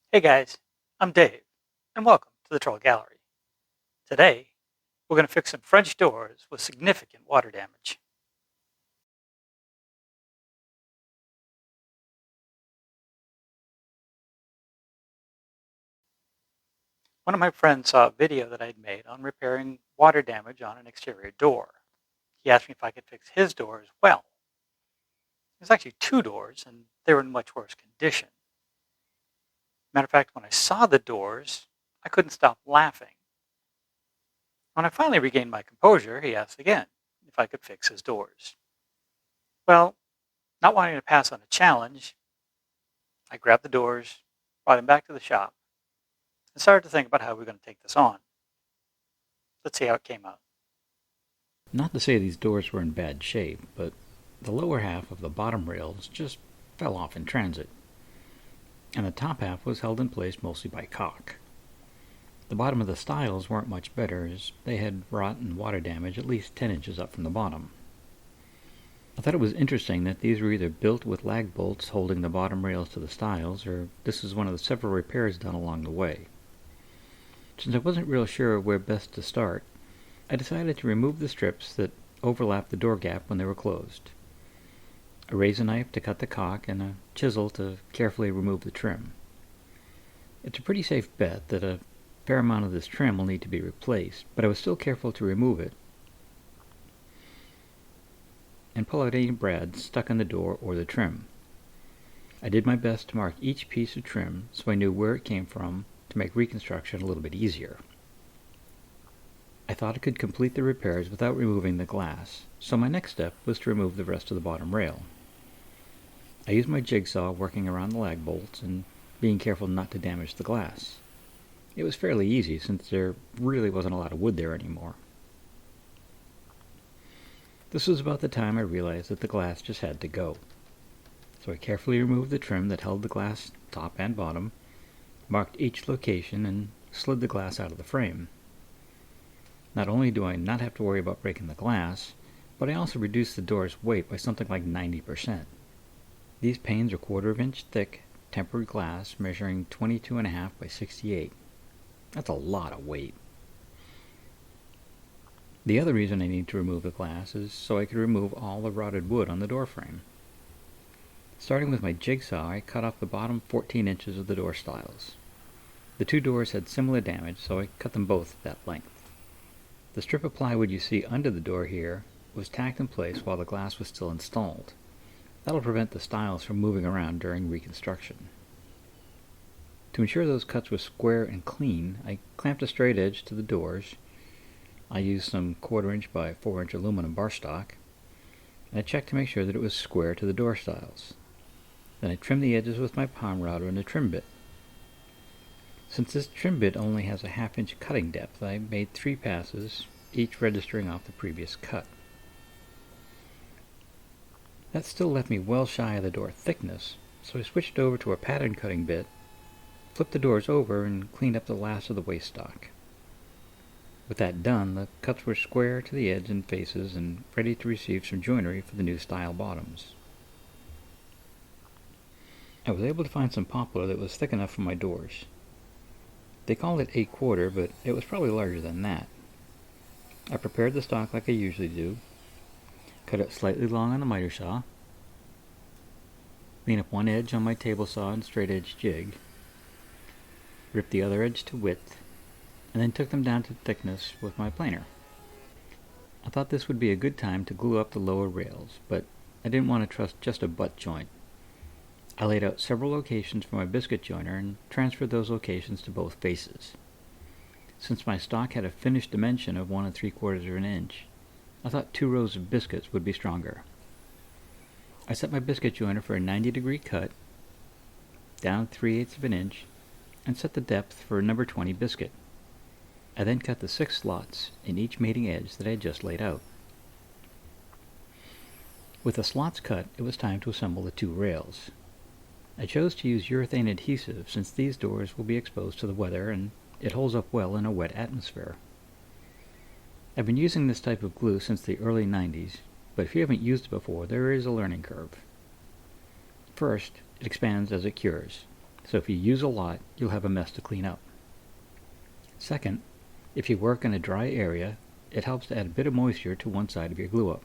Hey guys, I'm Dave, and welcome to the Trull Gallery. Today, we're going to fix some French doors with significant water damage. One of my friends saw a video that I'd made on repairing water damage on an exterior door. He asked me if I could fix his door as well. There's actually two doors, and they were in much worse condition. Matter of fact, when I saw the doors, I couldn't stop laughing. When I finally regained my composure, he asked again if I could fix his doors. Well, not wanting to pass on a challenge, I grabbed the doors, brought him back to the shop, and started to think about how we were going to take this on. Let's see how it came out. Not to say these doors were in bad shape, but the lower half of the bottom rails just fell off in transit, and the top half was held in place mostly by caulk. The bottom of the stiles weren't much better, as they had rot and water damage at least 10 inches up from the bottom. I thought it was interesting that these were either built with lag bolts holding the bottom rails to the stiles, or this was one of the several repairs done along the way. Since I wasn't real sure where best to start, I decided to remove the strips that overlapped the door gap when they were closed. A razor knife to cut the caulk and a chisel to carefully remove the trim. It's a pretty safe bet that a fair amount of this trim will need to be replaced, but I was still careful to remove it and pull out any brads stuck on the door or the trim. I did my best to mark each piece of trim so I knew where it came from to make reconstruction a little bit easier. I thought I could complete the repairs without removing the glass, so my next step was to remove the rest of the bottom rail. I used my jigsaw working around the lag bolts and being careful not to damage the glass. It was fairly easy since there really wasn't a lot of wood there anymore. This was about the time I realized that the glass just had to go. So I carefully removed the trim that held the glass top and bottom, marked each location, and slid the glass out of the frame. Not only do I not have to worry about breaking the glass, but I also reduced the door's weight by something like 90%. These panes are 1/4 inch thick, tempered glass measuring 22.5 by 68. That's a lot of weight. The other reason I need to remove the glass is so I could remove all the rotted wood on the door frame. Starting with my jigsaw, I cut off the bottom 14 inches of the door stiles. The two doors had similar damage, so I cut them both at that length. The strip of plywood you see under the door here was tacked in place while the glass was still installed. That'll prevent the stiles from moving around during reconstruction. To ensure those cuts were square and clean, I clamped a straight edge to the doors. I used some 1/4 inch by 4 inch aluminum bar stock, and I checked to make sure that it was square to the door stiles. Then I trimmed the edges with my palm router and a trim bit. Since this trim bit only has a 1/2 inch cutting depth, I made 3 passes, each registering off the previous cut. That still left me well shy of the door thickness, so I switched over to a pattern cutting bit, flipped the doors over, and cleaned up the last of the waste stock. With that done, the cuts were square to the edge and faces and ready to receive some joinery for the new style bottoms. I was able to find some poplar that was thick enough for my doors. They called it 8/4, but it was probably larger than that. I prepared the stock like I usually do, cut it slightly long on the miter saw, clean up one edge on my table saw and straight edge jig, ripped the other edge to width, and then took them down to thickness with my planer. I thought this would be a good time to glue up the lower rails, but I didn't want to trust just a butt joint. I laid out several locations for my biscuit joiner and transferred those locations to both faces. Since my stock had a finished dimension of 1 3/4 of an inch, I thought 2 rows of biscuits would be stronger. I set my biscuit joiner for a 90-degree cut, down 3/8 of an inch, and set the depth for a number 20 biscuit. I then cut the 6 slots in each mating edge that I had just laid out. With the slots cut, it was time to assemble the 2 rails. I chose to use urethane adhesive since these doors will be exposed to the weather and it holds up well in a wet atmosphere. I've been using this type of glue since the early 90s, but if you haven't used it before, there is a learning curve. First, it expands as it cures. so if you use a lot, you'll have a mess to clean up. Second, if you work in a dry area, it helps to add a bit of moisture to one side of your glue-up.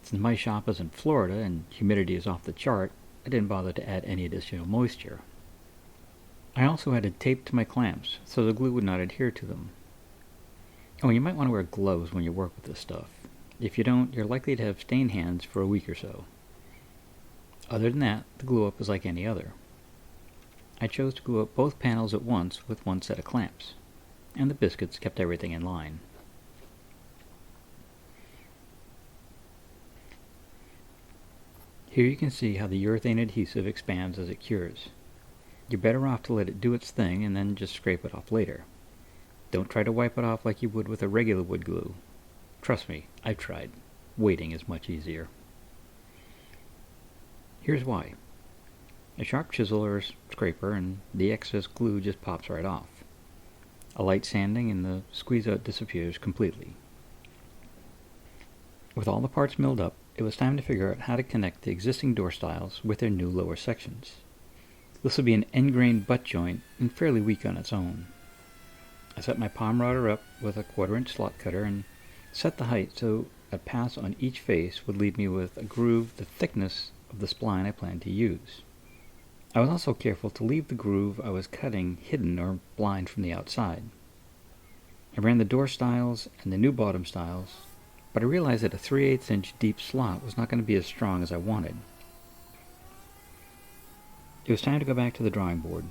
Since my shop is in Florida and humidity is off the chart, I didn't bother to add any additional moisture. I also added tape to my clamps so the glue would not adhere to them. Oh, and you might want to wear gloves when you work with this stuff. If you don't, you're likely to have stained hands for a week or so. Other than that, the glue-up is like any other. I chose to glue up both panels at once with one set of clamps, and the biscuits kept everything in line. Here you can see how the urethane adhesive expands as it cures. You're better off to let it do its thing and then just scrape it off later. Don't try to wipe it off like you would with a regular wood glue. Trust me, I've tried. Waiting is much easier. Here's why. A sharp chisel or scraper and the excess glue just pops right off. A light sanding and the squeeze-out disappears completely. With all the parts milled up, it was time to figure out how to connect the existing door stiles with their new lower sections. This will be an end-grain butt joint and fairly weak on its own. I set my palm router up with a 1/4-inch slot cutter and set the height so a pass on each face would leave me with a groove the thickness of the spline I planned to use. I was also careful to leave the groove I was cutting hidden or blind from the outside. I ran the door stiles and the new bottom stiles, but I realized that a 3/8-inch deep slot was not going to be as strong as I wanted. It was time to go back to the drawing board.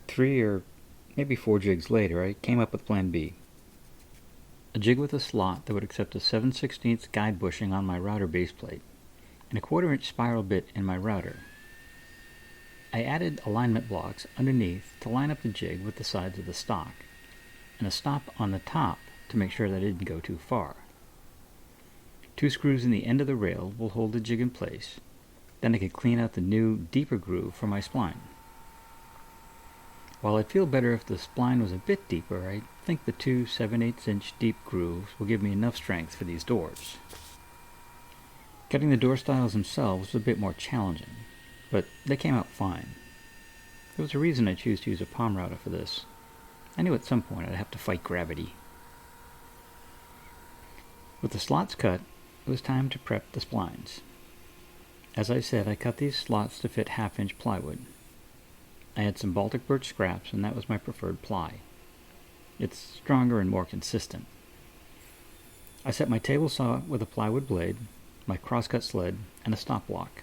3 or maybe 4 jigs later, I came up with Plan B. A jig with a slot that would accept a 7/16 guide bushing on my router base plate, and a 1/4-inch spiral bit in my router. I added alignment blocks underneath to line up the jig with the sides of the stock, and a stop on the top to make sure that it didn't go too far. 2 screws in the end of the rail will hold the jig in place. Then I could clean out the new, deeper groove for my spline. While I'd feel better if the spline was a bit deeper, I think the 2 7/8-inch deep grooves will give me enough strength for these doors. Cutting the door stiles themselves was a bit more challenging, but they came out fine. There was a reason I chose to use a palm router for this. I knew at some point I'd have to fight gravity. With the slots cut, it was time to prep the splines. As I said, I cut these slots to fit 1/2-inch plywood. I had some Baltic birch scraps, and that was my preferred ply. It's stronger and more consistent. I set my table saw with a plywood blade, my crosscut sled, and a stop block.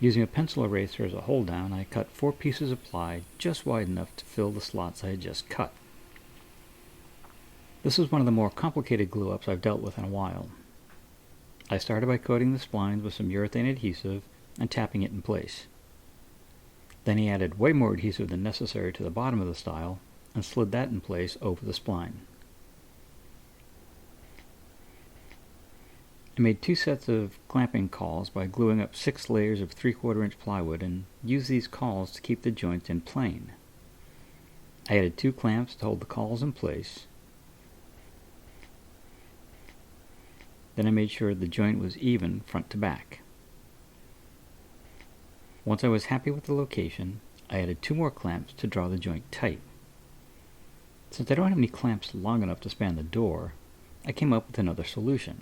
Using a pencil eraser as a hold down, I cut 4 pieces of ply just wide enough to fill the slots I had just cut. This is one of the more complicated glue-ups I've dealt with in a while. I started by coating the splines with some urethane adhesive and tapping it in place. Then he added way more adhesive than necessary to the bottom of the stile and slid that in place over the spline. I made 2 sets of clamping cauls by gluing up 6 layers of 3/4-inch plywood and used these cauls to keep the joints in plane. I added 2 clamps to hold the cauls in place. Then I made sure the joint was even front to back. Once I was happy with the location, I added 2 more clamps to draw the joint tight. Since I don't have any clamps long enough to span the door, I came up with another solution.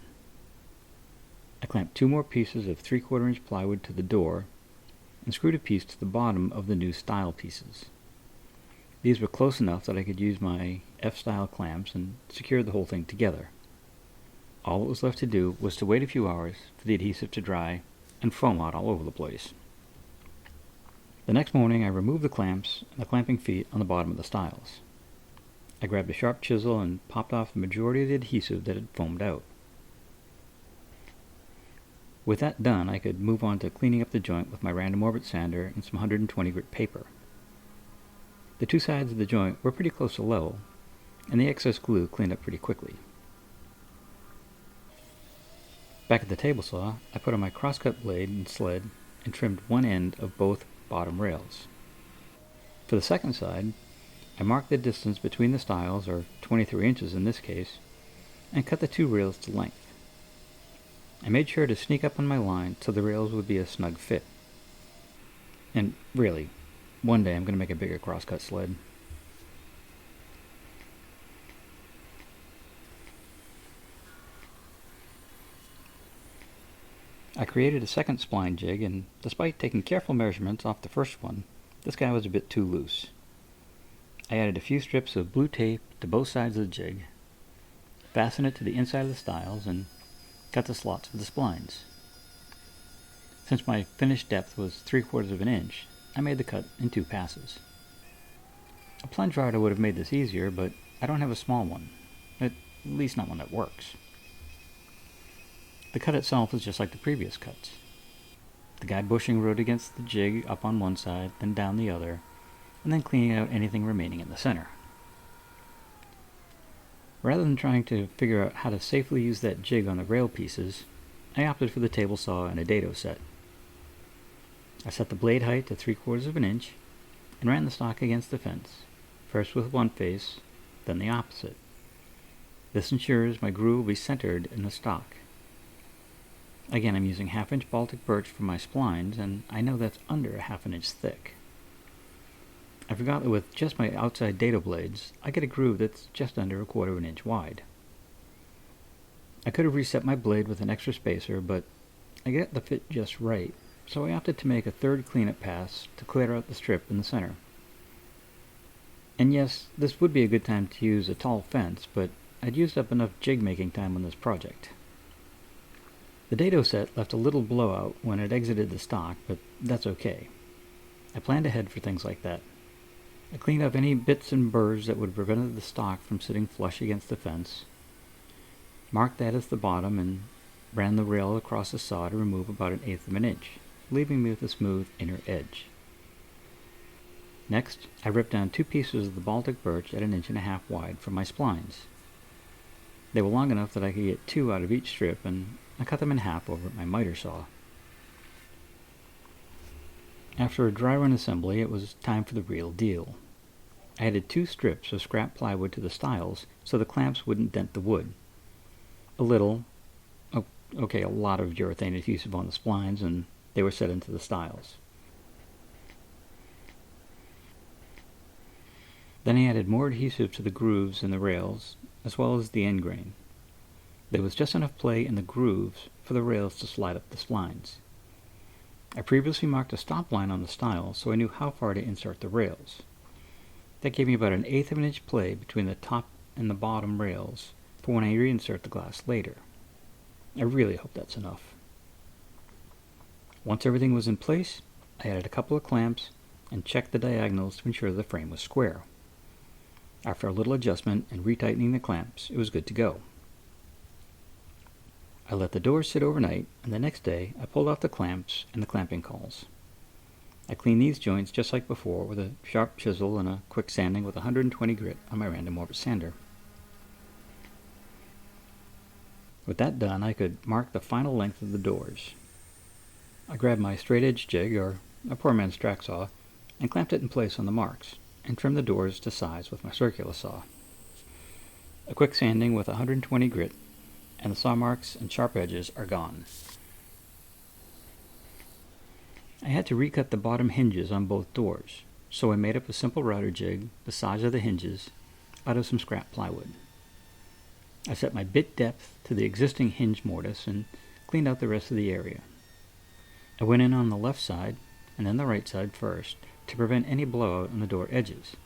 I clamped 2 more pieces of 3/4-inch plywood to the door and screwed a piece to the bottom of the new stile pieces. These were close enough that I could use my F-style clamps and secure the whole thing together. All that was left to do was to wait a few hours for the adhesive to dry and foam out all over the place. The next morning I removed the clamps and the clamping feet on the bottom of the stiles. I grabbed a sharp chisel and popped off the majority of the adhesive that had foamed out. With that done, I could move on to cleaning up the joint with my random orbit sander and some 120 grit paper. The 2 sides of the joint were pretty close to level, and the excess glue cleaned up pretty quickly. Back at the table saw, I put on my crosscut blade and sled and trimmed one end of both bottom rails. For the second side, I marked the distance between the stiles, or 23 inches in this case, and cut the 2 rails to length. I made sure to sneak up on my line so the rails would be a snug fit. And really, one day I'm going to make a bigger crosscut sled. I created a second spline jig, and despite taking careful measurements off the first one, this guy was a bit too loose. I added a few strips of blue tape to both sides of the jig, fastened it to the inside of the stiles, and cut the slots for the splines. Since my finished depth was 3/4 of an inch, I made the cut in 2 passes. A plunge router would have made this easier, but I don't have a small one, at least not one that works. The cut itself is just like the previous cuts. The guide bushing rode against the jig up on one side, then down the other, and then cleaning out anything remaining in the center. Rather than trying to figure out how to safely use that jig on the rail pieces, I opted for the table saw and a dado set. I set the blade height to 3/4 of an inch and ran the stock against the fence, first with one face, then the opposite. This ensures my groove will be centered in the stock. Again, I'm using 1/2-inch Baltic birch for my splines, and I know that's under a 1/2 inch thick. I forgot that with just my outside dado blades, I get a groove that's just under 1/4 of an inch wide. I could have reset my blade with an extra spacer, but I got the fit just right, so I opted to make a third cleanup pass to clear out the strip in the center. And yes, this would be a good time to use a tall fence, but I'd used up enough jig making time on this project. The dado set left a little blowout when it exited the stock, but that's okay. I planned ahead for things like that. I cleaned up any bits and burrs that would have prevented the stock from sitting flush against the fence, marked that as the bottom, and ran the rail across the saw to remove about 1/8 of an inch, leaving me with a smooth inner edge. Next, I ripped down 2 pieces of the Baltic birch at 1.5 inches wide for my splines. They were long enough that I could get 2 out of each strip, and I cut them in half over at my miter saw. After a dry run assembly, it was time for the real deal. I added 2 strips of scrap plywood to the stiles so the clamps wouldn't dent the wood. A little, a lot of urethane adhesive on the splines, and they were set into the stiles. Then I added more adhesive to the grooves in the rails, as well as the end grain. There was just enough play in the grooves for the rails to slide up the splines. I previously marked a stop line on the stile so I knew how far to insert the rails. That gave me about 1/8 of an inch play between the top and the bottom rails for when I reinsert the glass later. I really hope that's enough. Once everything was in place, I added a couple of clamps and checked the diagonals to ensure the frame was square. After a little adjustment and retightening the clamps, it was good to go. I let the doors sit overnight, and the next day I pulled off the clamps and the clamping cauls. I cleaned these joints just like before with a sharp chisel and a quick sanding with 120 grit on my random orbit sander. With that done, I could mark the final length of the doors. I grabbed my straight edge jig, or a poor man's track saw, and clamped it in place on the marks, and trimmed the doors to size with my circular saw. A quick sanding with 120 grit, and the saw marks and sharp edges are gone. I had to recut the bottom hinges on both doors, so I made up a simple router jig the size of the hinges out of some scrap plywood. I set my bit depth to the existing hinge mortise and cleaned out the rest of the area. I went in on the left side and then the right side first to prevent any blowout on the door edges.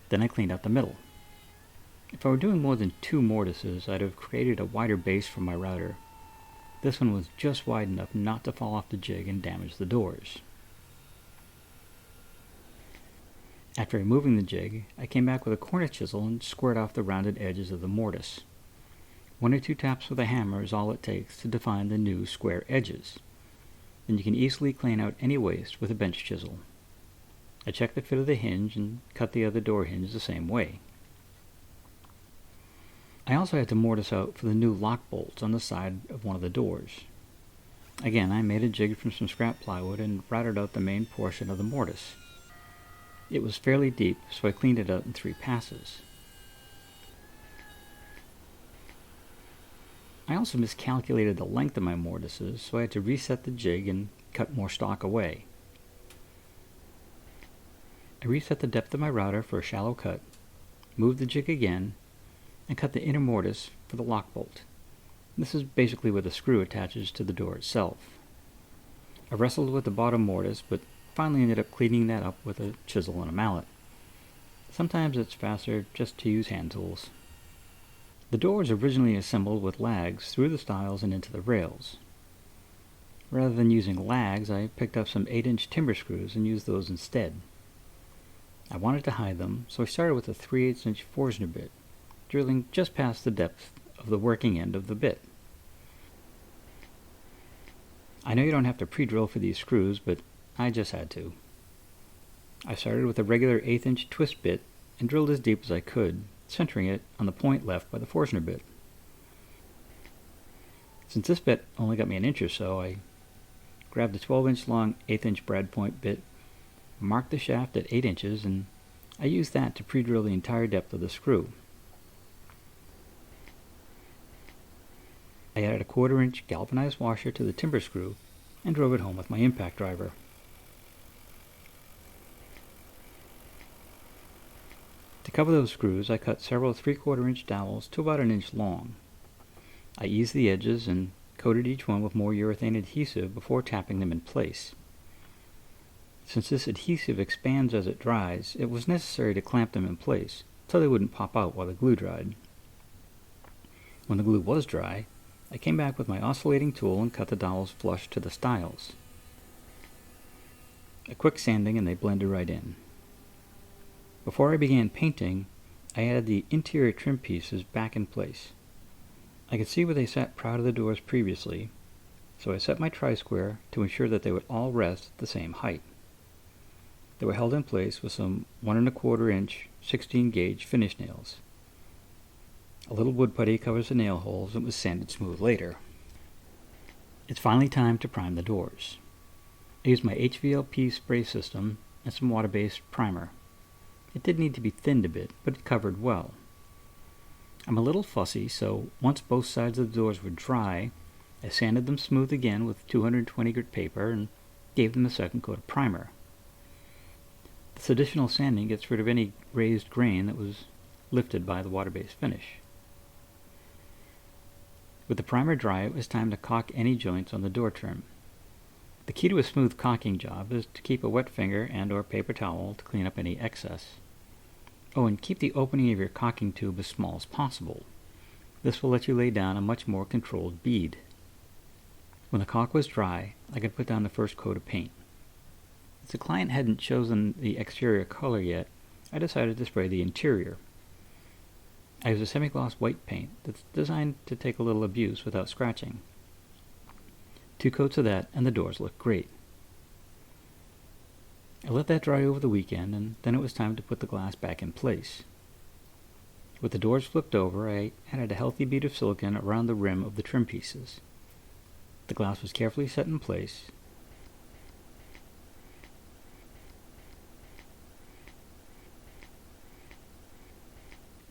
Then I cleaned out the middle. If I were doing more than 2 mortises, I'd have created a wider base for my router. This one was just wide enough not to fall off the jig and damage the doors. After removing the jig, I came back with a corner chisel and squared off the rounded edges of the mortise. 1 or 2 taps with a hammer is all it takes to define the new square edges. Then you can easily clean out any waste with a bench chisel. I checked the fit of the hinge and cut the other door hinge the same way. I also had to mortise out for the new lock bolts on the side of one of the doors. Again, I made a jig from some scrap plywood and routed out the main portion of the mortise. It was fairly deep, so I cleaned it out in 3 passes. I also miscalculated the length of my mortises, so I had to reset the jig and cut more stock away. I reset the depth of my router for a shallow cut, moved the jig again, and cut the inner mortise for the lock bolt. This is basically where the screw attaches to the door itself. I wrestled with the bottom mortise, but finally ended up cleaning that up with a chisel and a mallet. Sometimes it's faster just to use hand tools. The door was originally assembled with lags through the stiles and into the rails. Rather than using lags, I picked up some 8-inch timber screws and used those instead. I wanted to hide them, so I started with a 3/8-inch Forstner bit, drilling just past the depth of the working end of the bit. I know you don't have to pre-drill for these screws, but I just had to. I started with a regular 1/8-inch twist bit and drilled as deep as I could, centering it on the point left by the Forstner bit. Since this bit only got me an inch or so, I grabbed a 12-inch long 1/8-inch brad point bit, marked the shaft at 8 inches, and I used that to pre-drill the entire depth of the screw. I added a 1/4-inch galvanized washer to the timber screw and drove it home with my impact driver. To cover those screws, I cut several 3/4-inch dowels to about 1 inch long. I eased the edges and coated each one with more urethane adhesive before tapping them in place. Since this adhesive expands as it dries, it was necessary to clamp them in place so they wouldn't pop out while the glue dried. When the glue was dry, I came back with my oscillating tool and cut the dowels flush to the stiles. A quick sanding and they blended right in. Before I began painting, I added the interior trim pieces back in place. I could see where they sat proud of the doors previously, so I set my tri-square to ensure that they would all rest at the same height. They were held in place with some 1 1/4-inch 16-gauge finish nails. A little wood putty covers the nail holes and was sanded smooth later. It's finally time to prime the doors. I used my HVLP spray system and some water-based primer. It did need to be thinned a bit, but it covered well. I'm a little fussy, so once both sides of the doors were dry, I sanded them smooth again with 220 grit paper and gave them a second coat of primer. This additional sanding gets rid of any raised grain that was lifted by the water-based finish. With the primer dry, it was time to caulk any joints on the door trim. The key to a smooth caulking job is to keep a wet finger and or paper towel to clean up any excess. Oh, and keep the opening of your caulking tube as small as possible. This will let you lay down a much more controlled bead. When the caulk was dry, I could put down the first coat of paint. Since the client hadn't chosen the exterior color yet, I decided to spray the interior. I used a semi-gloss white paint that's designed to take a little abuse without scratching. 2 coats of that and the doors looked great. I let that dry over the weekend, and then it was time to put the glass back in place. With the doors flipped over, I added a healthy bead of silicone around the rim of the trim pieces. The glass was carefully set in place,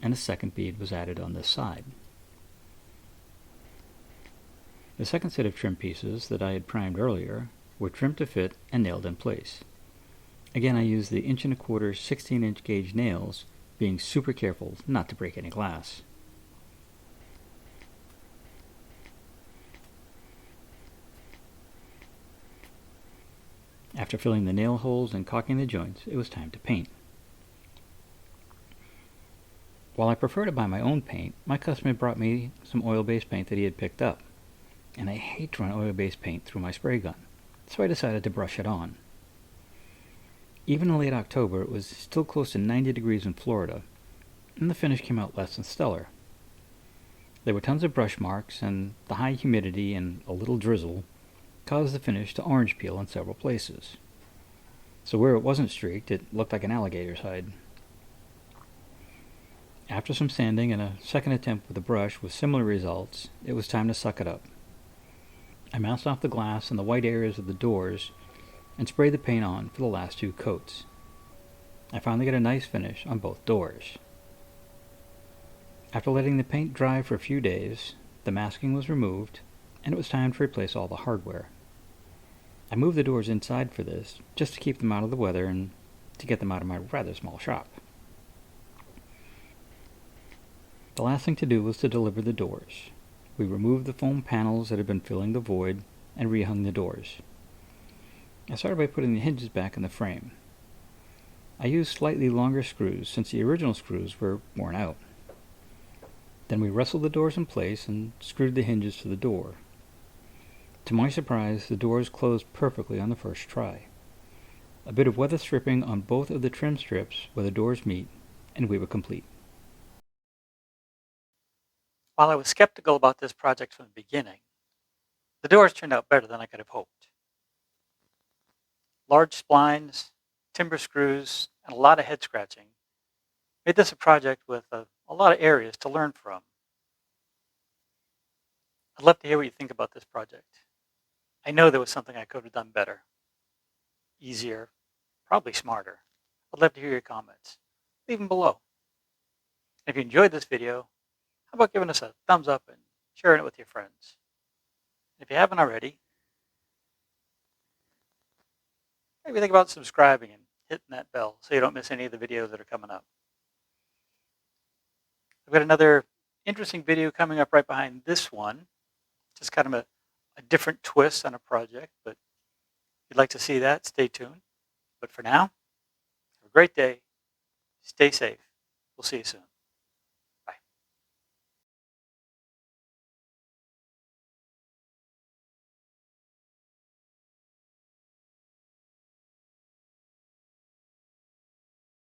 and a second bead was added on this side. The second set of trim pieces that I had primed earlier were trimmed to fit and nailed in place. Again, I used the 1 1/4 16-inch gauge nails, being super careful not to break any glass. After filling the nail holes and caulking the joints, it was time to paint. While I prefer to buy my own paint, my customer brought me some oil-based paint that he had picked up, and I hate to run oil-based paint through my spray gun, so I decided to brush it on. Even in late October, it was still close to 90 degrees in Florida, and the finish came out less than stellar. There were tons of brush marks, and the high humidity and a little drizzle caused the finish to orange peel in several places. So where it wasn't streaked, it looked like an alligator's hide. After some sanding and a second attempt with a brush with similar results, it was time to suck it up. I moused off the glass and the white areas of the doors and sprayed the paint on for the last 2 coats. I finally got a nice finish on both doors. After letting the paint dry for a few days, the masking was removed, and it was time to replace all the hardware. I moved the doors inside for this, just to keep them out of the weather and to get them out of my rather small shop. The last thing to do was to deliver the doors. We removed the foam panels that had been filling the void and rehung the doors. I started by putting the hinges back in the frame. I used slightly longer screws since the original screws were worn out. Then we wrestled the doors in place and screwed the hinges to the door. To my surprise, the doors closed perfectly on the first try. A bit of weather stripping on both of the trim strips where the doors meet, and we were complete. While I was skeptical about this project from the beginning, the doors turned out better than I could have hoped. Large splines, timber screws, and a lot of head scratching made this a project with a lot of areas to learn from. I'd love to hear what you think about this project. I know there was something I could have done better, easier, probably smarter. I'd love to hear your comments. Leave them below. And if you enjoyed this video, how about giving us a thumbs up and sharing it with your friends? And if you haven't already, maybe think about subscribing and hitting that bell so you don't miss any of the videos that are coming up. I've got another interesting video coming up right behind this one. Just kind of a different twist on a project, but if you'd like to see that, stay tuned. But for now, have a great day. Stay safe. We'll see you soon.